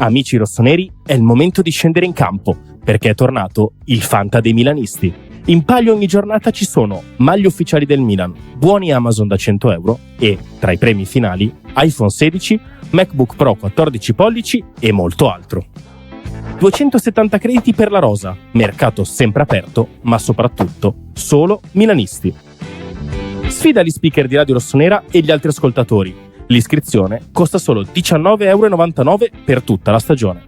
Amici rossoneri, è il momento di scendere in campo, perché è tornato il Fanta dei milanisti. In palio ogni giornata ci sono maglie ufficiali del Milan, buoni Amazon da 100 euro e, tra i premi finali, iPhone 16, MacBook Pro 14 pollici e molto altro. 270 crediti per la rosa, mercato sempre aperto, ma soprattutto solo milanisti. Sfida gli speaker di Radio Rossonera e gli altri ascoltatori. L'iscrizione costa solo 19,99 € per tutta la stagione.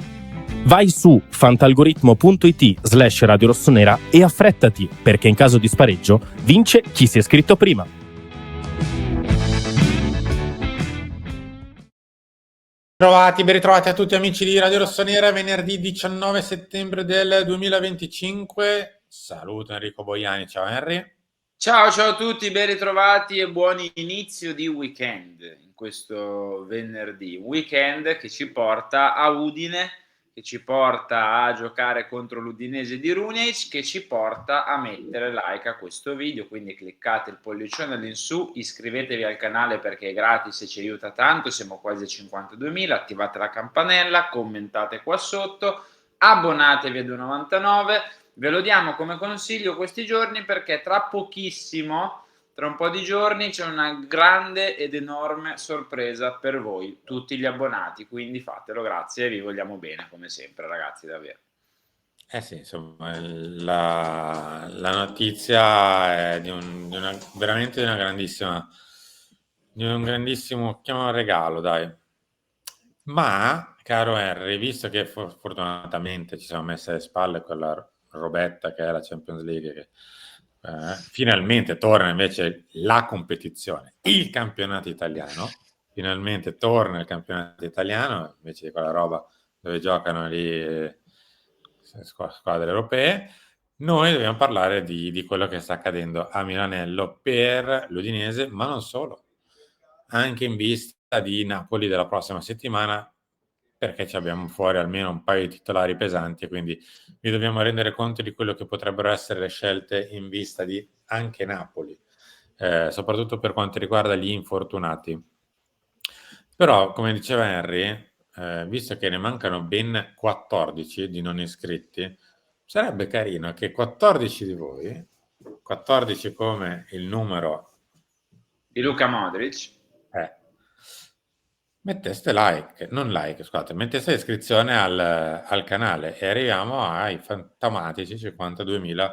Vai su fantalgoritmo.it/Radio Rossonera e affrettati, perché in caso di spareggio vince chi si è iscritto prima. Ben ritrovati a tutti amici di Radio Rossonera, venerdì 19 settembre del 2025. Saluto Enrico Boiani, ciao Henry. Ciao a tutti, ben ritrovati e buon inizio di weekend in questo venerdì. Weekend che ci porta a Udine, che ci porta a giocare contro l'Udinese di Runeic, che ci porta a mettere like a questo video, quindi cliccate il pollicione all'insù, iscrivetevi al canale perché è gratis e ci aiuta tanto, siamo quasi a 52.000, attivate la campanella, commentate qua sotto, abbonatevi a 2,99 €. Ve lo diamo come consiglio questi giorni perché tra pochissimo, tra un po' di giorni, c'è una grande ed enorme sorpresa per voi, tutti gli abbonati, quindi fatelo, grazie, vi vogliamo bene come sempre ragazzi, davvero. Sì, insomma, la notizia è veramente di un grandissimo, chiamiamolo regalo, dai. Ma, caro Henry, visto che fortunatamente ci siamo messi alle spalle quella robetta che è la Champions League, che finalmente torna invece la competizione, il campionato italiano, finalmente torna il campionato italiano, invece di quella roba dove giocano lì squadre europee, noi dobbiamo parlare di quello che sta accadendo a Milanello per l'Udinese, ma non solo, anche in vista di Napoli della prossima settimana, perché ci abbiamo fuori almeno un paio di titolari pesanti e quindi vi dobbiamo rendere conto di quello che potrebbero essere le scelte in vista di anche Napoli, soprattutto per quanto riguarda gli infortunati. Però, come diceva Henry, visto che ne mancano ben 14 di non iscritti, sarebbe carino che 14 di voi, 14 come il numero Di Luka Modric, metteste iscrizione al canale e arriviamo ai fantomatici 52.000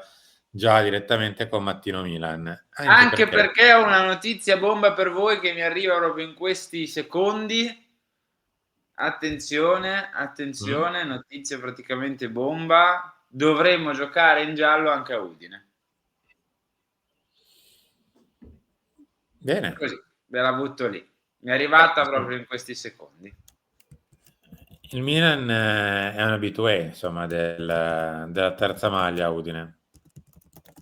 già direttamente con Mattino Milan. Anche perché ho una notizia bomba per voi che mi arriva proprio in questi secondi. Attenzione, notizia praticamente bomba, dovremmo giocare in giallo anche a Udine. Bene. Così, ve la butto lì. Mi è arrivata proprio in questi secondi. Il Milan è un abitué, insomma, della terza maglia Udine.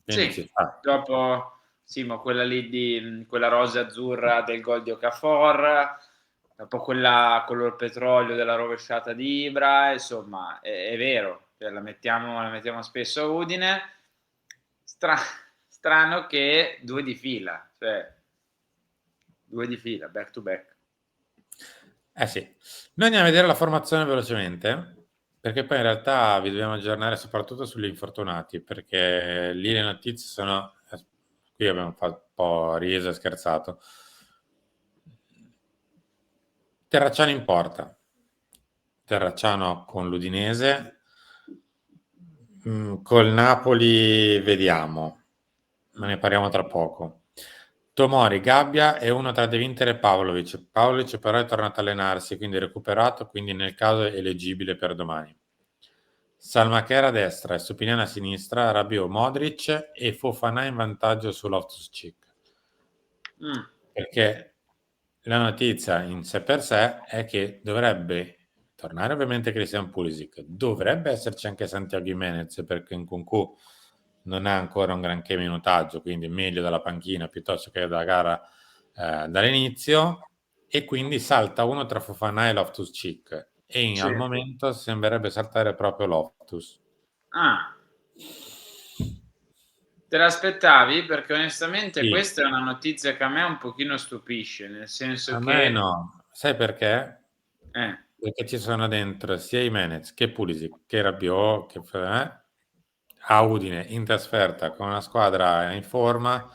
Quindi sì, dopo ma quella lì di quella rosa azzurra del gol di Okafor, dopo quella color petrolio della rovesciata di Ibra, insomma, è vero, cioè, la mettiamo spesso a Udine. Strano che due di fila, back to back. Sì. Noi andiamo a vedere la formazione velocemente, perché poi in realtà vi dobbiamo aggiornare soprattutto sugli infortunati, perché lì le notizie sono... Qui abbiamo fatto un po' riso e scherzato. Terracciano in porta. Terracciano con l'Udinese. Col Napoli vediamo, ma ne parliamo tra poco. Tomori, Gabbia e uno tra De Winter e Pavlovic. Pavlovic però è tornato a allenarsi, quindi recuperato, quindi nel caso è eleggibile per domani. Salmacher a destra e Stupinian a sinistra, Rabiot, Modric e Fofana in vantaggio su Loftus-Cheek. Perché la notizia in sé per sé è che dovrebbe tornare ovviamente Christian Pulisic, dovrebbe esserci anche Santiago Gimenez perché Nkunku non ha ancora un granché minutaggio, quindi meglio dalla panchina piuttosto che dalla gara dall'inizio, e quindi salta uno tra Fofana e Loftus-Cheek e al momento sembrerebbe saltare proprio Loftus. Te l'aspettavi? Perché onestamente questa è una notizia che a me un pochino stupisce, nel senso a che... me no, sai perché? che ci sono dentro sia Jimenez che Pulisic che Rabiot a Udine in trasferta con una squadra in forma,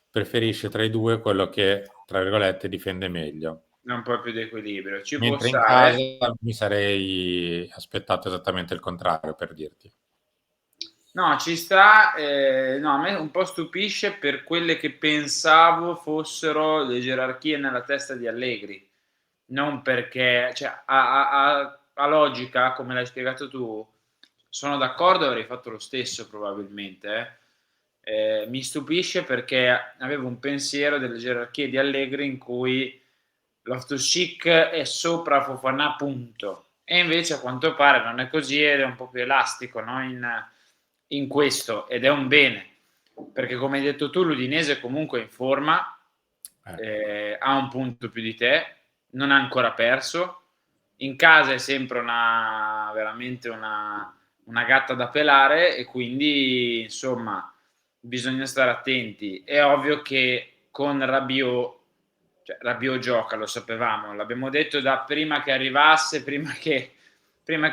preferisce tra i due quello che, tra virgolette, difende meglio. Un po' più di equilibrio. Ci può Mentre in stare. casa mi sarei aspettato esattamente il contrario, per dirti. No, ci sta. No, a me un po' stupisce per quelle che pensavo fossero le gerarchie nella testa di Allegri. Non perché, cioè, a logica, come l'hai spiegato tu, sono d'accordo, avrei fatto lo stesso probabilmente. Mi stupisce perché avevo un pensiero delle gerarchie di Allegri in cui Loftus-Cheek è sopra Fofana, punto. E invece a quanto pare non è così ed è un po' più elastico, no? In questo, ed è un bene, perché come hai detto tu l'Udinese è comunque in forma, ha un punto più di te, non ha ancora perso, in casa è sempre veramente una gatta da pelare e quindi insomma bisogna stare attenti. È ovvio che con Rabiot, cioè Rabiot gioca, lo sapevamo, l'abbiamo detto da prima che arrivasse, prima che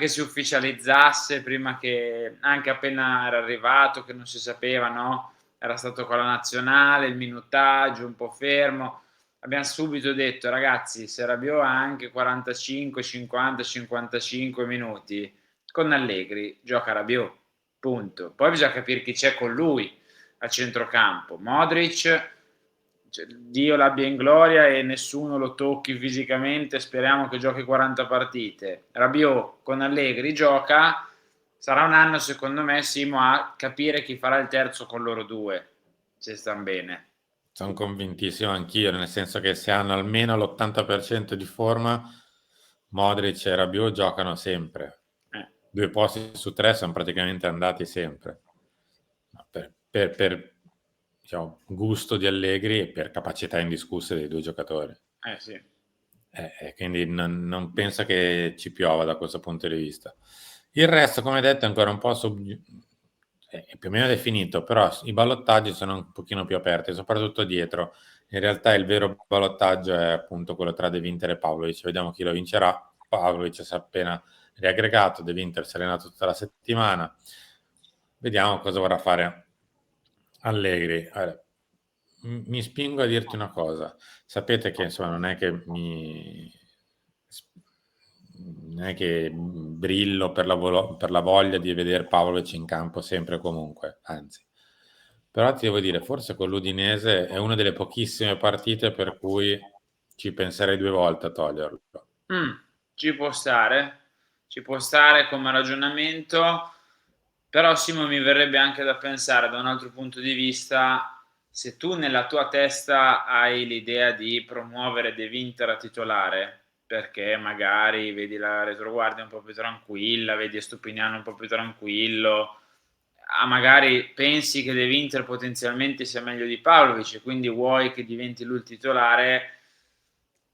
si ufficializzasse, prima che anche appena era arrivato, che non si sapeva, no? Era stato con la nazionale, il minutaggio un po' fermo. Abbiamo subito detto, ragazzi, se Rabiot ha anche 45, 50, 55 minuti, con Allegri gioca Rabiot, punto. Poi bisogna capire chi c'è con lui a centrocampo. Modric, cioè, Dio l'abbia in gloria e nessuno lo tocchi fisicamente, speriamo che giochi 40 partite. Rabiot con Allegri gioca, sarà un anno secondo me Simo a capire chi farà il terzo con loro due, se stanno bene. Sono convintissimo anch'io, nel senso che se hanno almeno l'80% di forma, Modric e Rabiot giocano sempre. 2 posti su 3 sono praticamente andati sempre. Per diciamo, gusto di Allegri e per capacità indiscusse dei due giocatori. Sì. Quindi non penso che ci piova da questo punto di vista. Il resto, come detto, è ancora un po' è più o meno definito, però i ballottaggi sono un pochino più aperti, soprattutto dietro. In realtà il vero ballottaggio è appunto quello tra De Winter e Pavlovic. Vediamo chi lo vincerà. Pavlovic si è appena riaggregato, De Winter si è allenato tutta la settimana. Vediamo cosa vorrà fare Allegri. Allora, mi spingo a dirti una cosa. Sapete che insomma non è che non è che brillo per la voglia di vedere Pavlovic in campo sempre e comunque, anzi. Però ti devo dire, forse con l'Udinese è una delle pochissime partite per cui ci penserei 2 volte a toglierlo. Ci può stare come ragionamento, però Simo mi verrebbe anche da pensare da un altro punto di vista, se tu nella tua testa hai l'idea di promuovere De Winter a titolare, perché magari vedi la retroguardia un po' più tranquilla, vedi Estupiñán un po' più tranquillo, magari pensi che De Winter potenzialmente sia meglio di Pavlovic e quindi vuoi che diventi lui il titolare,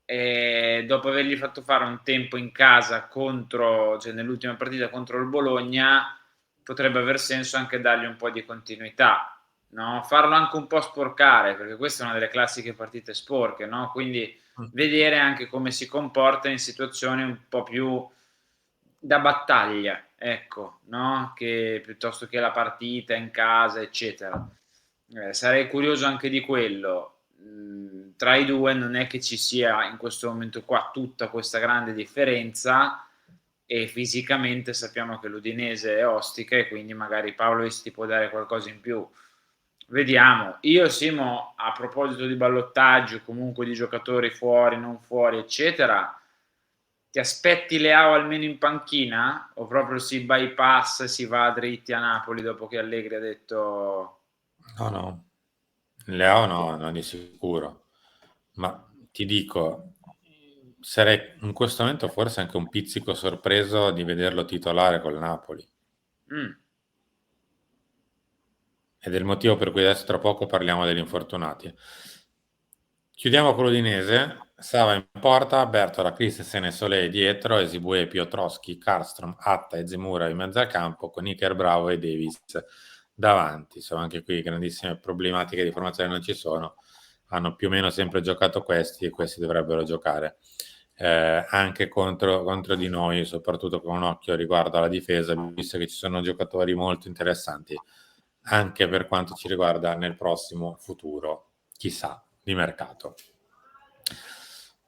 e dopo avergli fatto fare un tempo in casa cioè nell'ultima partita contro il Bologna, potrebbe aver senso anche dargli un po' di continuità, no? Farlo anche un po' sporcare, perché questa è una delle classiche partite sporche, no? Quindi vedere anche come si comporta in situazioni un po' più da battaglia, ecco, no? Che piuttosto che la partita in casa, eccetera. Sarei curioso anche di quello. Tra i due non è che ci sia in questo momento qua tutta questa grande differenza e fisicamente sappiamo che l'Udinese è ostica e quindi magari Pavlovic ti può dare qualcosa in più. Vediamo. Io Simo, a proposito di ballottaggio, comunque di giocatori fuori, non fuori, eccetera, ti aspetti Leao almeno in panchina o proprio si bypass e si va dritti a Napoli dopo che Allegri ha detto No. Leao no, di sicuro. Ma ti dico, sarei in questo momento forse anche un pizzico sorpreso di vederlo titolare col Napoli. Ed è il motivo per cui adesso tra poco parliamo degli infortunati. Chiudiamo con l'Udinese. Sava in porta, Bertola, Christensen e Solé dietro, Esibue, Piotrowski, Karlstrom, Atta e Zemura in mezzo al campo con Iker Bravo e Davis davanti. Insomma, anche qui grandissime problematiche di formazione non ci sono. Hanno più o meno sempre giocato questi e questi dovrebbero giocare. anche contro di noi, soprattutto con un occhio riguardo alla difesa, visto che ci sono giocatori molto interessanti anche per quanto ci riguarda nel prossimo futuro, chissà, di mercato.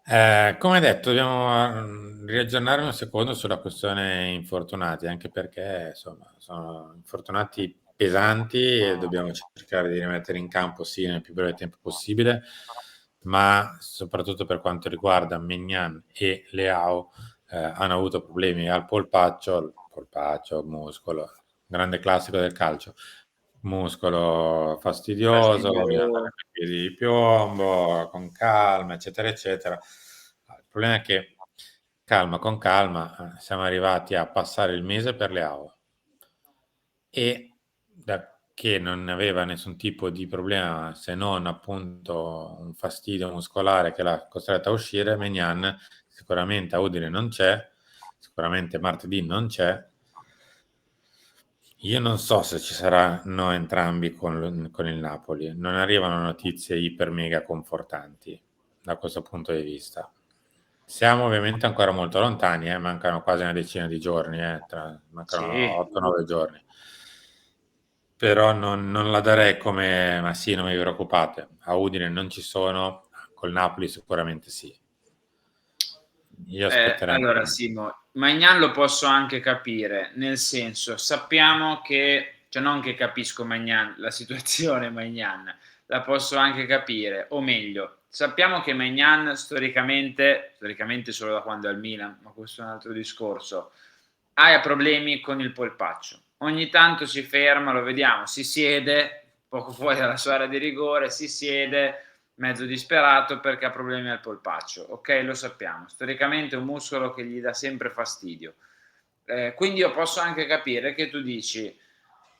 Come detto, dobbiamo riaggiornare un secondo sulla questione infortunati, anche perché insomma sono infortunati pesanti e dobbiamo cercare di rimettere in campo sì nel più breve tempo possibile, ma soprattutto per quanto riguarda Maignan e Leao hanno avuto problemi al polpaccio, muscolo, grande classico del calcio, muscolo fastidioso, bisogna andare a piedi di piombo, con calma, eccetera, eccetera. Il problema è che con calma, siamo arrivati a passare il mese per Leao e da che non aveva nessun tipo di problema se non appunto un fastidio muscolare che l'ha costretta a uscire, Maignan sicuramente a Udine non c'è, sicuramente martedì non c'è. Io non so se ci saranno entrambi con il Napoli, non arrivano notizie iper mega confortanti da questo punto di vista. Siamo ovviamente ancora molto lontani, mancano quasi una decina di giorni, mancano 8-9 giorni. Però non la darei come, ma sì, non vi preoccupate, a Udine non ci sono, col Napoli sicuramente sì. Io aspetterei. Allora, Simo, Maignan lo posso anche capire, nel senso, sappiamo che, cioè non che capisco Maignan, la situazione Maignan, la posso anche capire, o meglio, sappiamo che Maignan storicamente solo da quando è al Milan, ma questo è un altro discorso, ha problemi con il polpaccio. Ogni tanto si ferma, lo vediamo, si siede, poco fuori dalla sua area di rigore, si siede mezzo disperato perché ha problemi al polpaccio. Ok, lo sappiamo. Storicamente è un muscolo che gli dà sempre fastidio. Quindi io posso anche capire che tu dici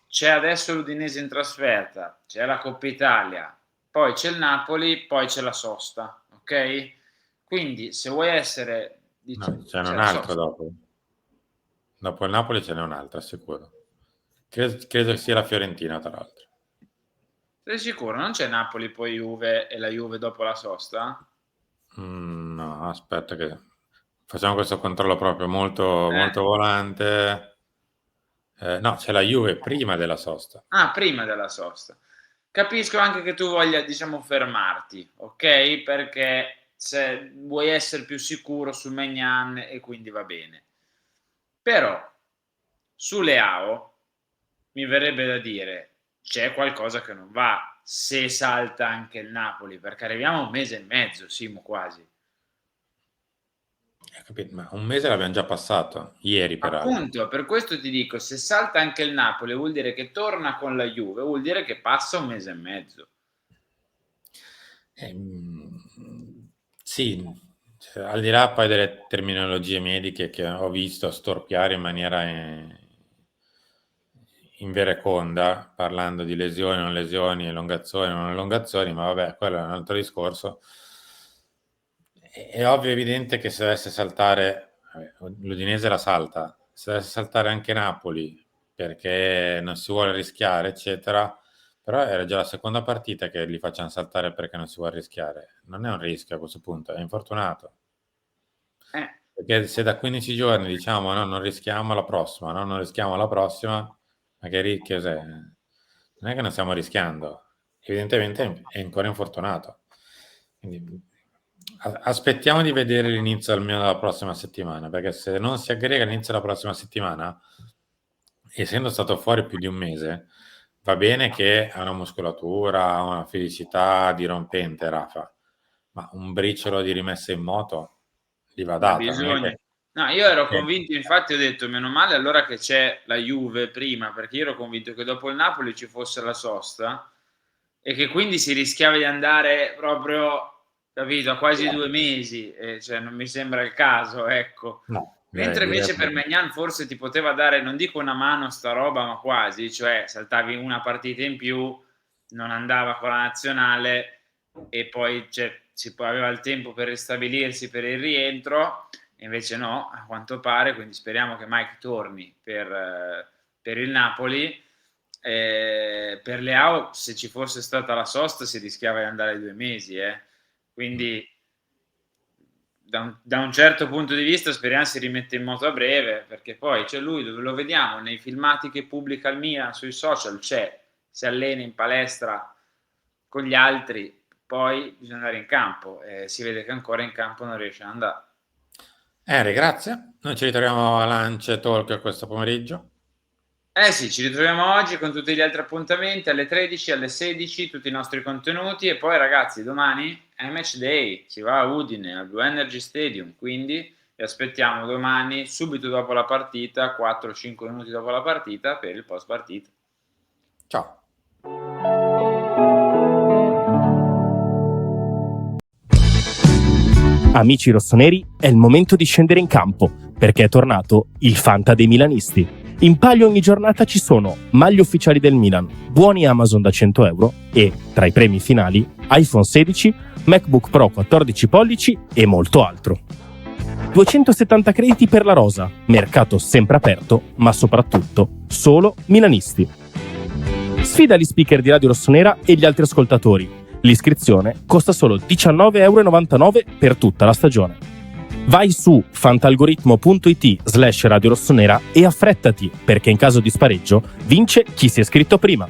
c'è adesso l'Udinese in trasferta, c'è la Coppa Italia, poi c'è il Napoli, poi c'è la sosta, ok? Quindi se vuoi essere... No, c'è un altro dopo. Dopo il Napoli ce n'è un'altra, sicuro. Credo sia la Fiorentina, tra l'altro. Sei sicuro? Non c'è Napoli, poi Juve e la Juve dopo la sosta? No, aspetta che facciamo questo controllo proprio molto volante. No, c'è la Juve prima della sosta. Ah, prima della sosta. Capisco anche che tu voglia, diciamo, fermarti, ok? Perché se vuoi essere più sicuro su Maignan e quindi va bene. Però su Leao mi verrebbe da dire c'è qualcosa che non va se salta anche il Napoli, perché arriviamo a un mese e mezzo, Simo, quasi. Capito? Ma un mese l'abbiamo già passato, ieri peraltro. Appunto, per questo ti dico, se salta anche il Napoli vuol dire che torna con la Juve, vuol dire che passa un mese e mezzo. Sì, cioè, al di là poi delle terminologie mediche che ho visto storpiare in maniera invereconda, parlando di lesioni, non lesioni, elongazioni, non elongazioni, ma vabbè, quello è un altro discorso. È ovvio e evidente che se dovesse saltare, l'Udinese la salta, se dovesse saltare anche Napoli, perché non si vuole rischiare, eccetera, però era già la seconda partita che li facciano saltare perché non si vuole rischiare. Non è un rischio a questo punto, è infortunato. Perché se da 15 giorni diciamo no, non rischiamo la prossima, no, non rischiamo la prossima, magari che cos'è? Non è che non stiamo rischiando, evidentemente è ancora infortunato. Quindi aspettiamo di vedere l'inizio almeno della prossima settimana, perché se non si aggrega l'inizio della prossima settimana, essendo stato fuori più di un mese, va bene che ha una muscolatura, ha una felicità dirompente, Rafa, ma un briciolo di rimessa in moto gli va data. Bisogna. No, io ero convinto, infatti ho detto meno male allora che c'è la Juve prima, perché io ero convinto che dopo il Napoli ci fosse la sosta e che quindi si rischiava di andare proprio, capito, a quasi 2 mesi, cioè non mi sembra il caso, ecco. No, Mentre invece per Maignan forse ti poteva dare, non dico una mano sta roba, ma quasi, cioè saltavi una partita in più, non andava con la nazionale e poi aveva il tempo per ristabilirsi per il rientro, invece no, a quanto pare, quindi speriamo che Mike torni per il Napoli. Per Leao, se ci fosse stata la sosta, si rischiava di andare ai 2 mesi, quindi da un certo punto di vista speriamo si rimette in moto a breve, perché poi c'è lui, dove lo vediamo nei filmati che pubblica il Milan sui social, si allena in palestra con gli altri, poi bisogna andare in campo, si vede che ancora in campo non riesce ad andare. Henry, grazie. Noi ci ritroviamo a Lance Talk questo pomeriggio. Sì, ci ritroviamo oggi con tutti gli altri appuntamenti alle 13, alle 16, tutti i nostri contenuti, e poi ragazzi domani è Match Day, si va a Udine, al Blue Energy Stadium, quindi vi aspettiamo domani subito dopo la partita, 4-5 minuti dopo la partita, per il post partita. Ciao. Amici rossoneri, è il momento di scendere in campo, perché è tornato il Fanta dei milanisti. In palio ogni giornata ci sono maglie ufficiali del Milan, buoni Amazon da 100 euro e, tra i premi finali, iPhone 16, MacBook Pro 14 pollici e molto altro. 270 crediti per la rosa, mercato sempre aperto, ma soprattutto solo milanisti. Sfida gli speaker di Radio Rossonera e gli altri ascoltatori. L'iscrizione costa solo 19,99 € per tutta la stagione. Vai su fantalgoritmo.it/Radio Rossonera e affrettati, perché in caso di spareggio vince chi si è iscritto prima.